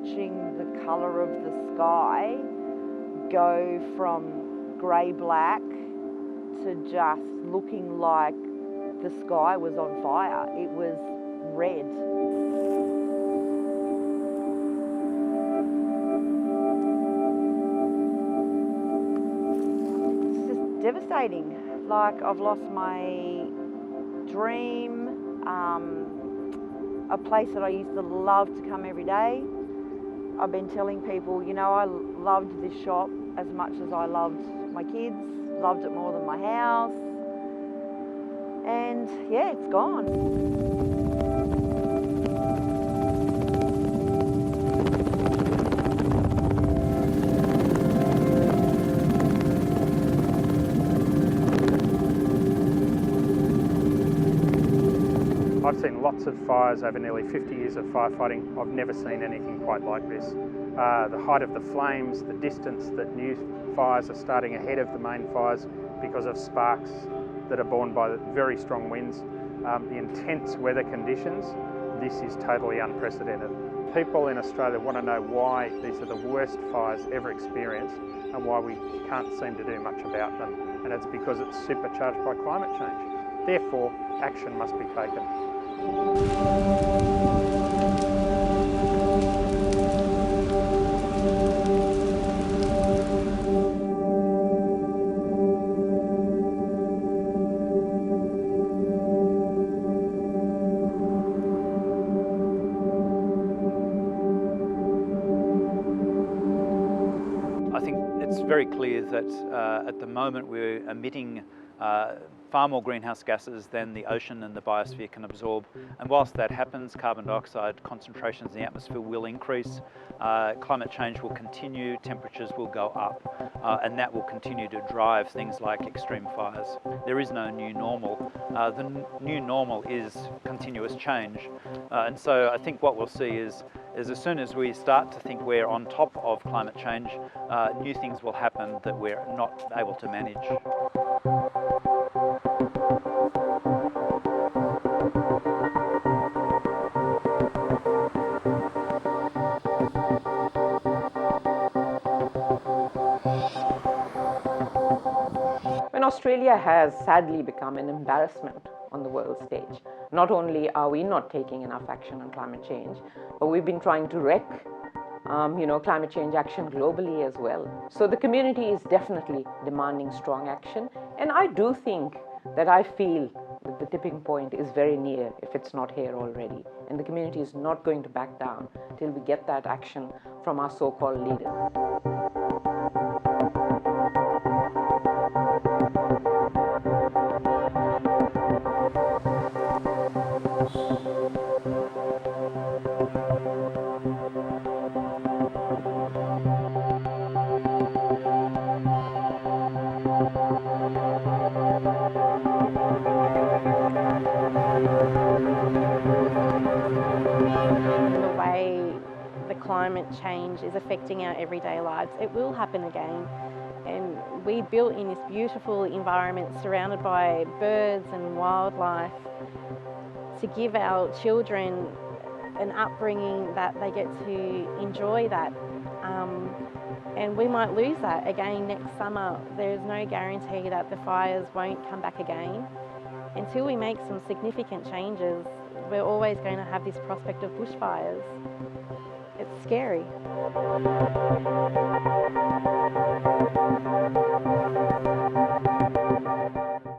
watching the colour of the sky go from grey-black to just looking like the sky was on fire. It was red. It's just devastating. Like, I've lost my dream, a place that I used to love to come every day. I've been telling people, you know, I loved this shop as much as I loved my kids, loved it more than my house. And yeah, it's gone. I've seen lots of fires over nearly 50 years of firefighting. I've never seen anything quite like this. The height of the flames, the distance that new fires are starting ahead of the main fires because of sparks that are borne by very strong winds, the intense weather conditions, this is totally unprecedented. People in Australia want to know why these are the worst fires ever experienced and why we can't seem to do much about them. And it's because it's supercharged by climate change. Therefore, action must be taken. I think it's very clear that at the moment we're emitting far more greenhouse gases than the ocean and the biosphere can absorb. And whilst that happens, carbon dioxide concentrations in the atmosphere will increase, climate change will continue, temperatures will go up, and that will continue to drive things like extreme fires. There is no new normal. The new normal is continuous change. And so I think what we'll see is as soon as we start to think we're on top of climate change, new things will happen that we're not able to manage. When Australia has sadly become an embarrassment on the world stage, not only are we not taking enough action on climate change, but we've been trying to wreck climate change action globally as well. So the community is definitely demanding strong action, and I do think that I feel that the tipping point is very near, if it's not here already, and the community is not going to back down till we get that action from our so-called leaders. The way the climate change is affecting our everyday lives, it will happen again. And we built in this beautiful environment surrounded by birds and wildlife to give our children an upbringing that they get to enjoy that. And we might lose that again next summer. There's no guarantee that the fires won't come back again. Until we make some significant changes, we're always going to have this prospect of bushfires. It's scary.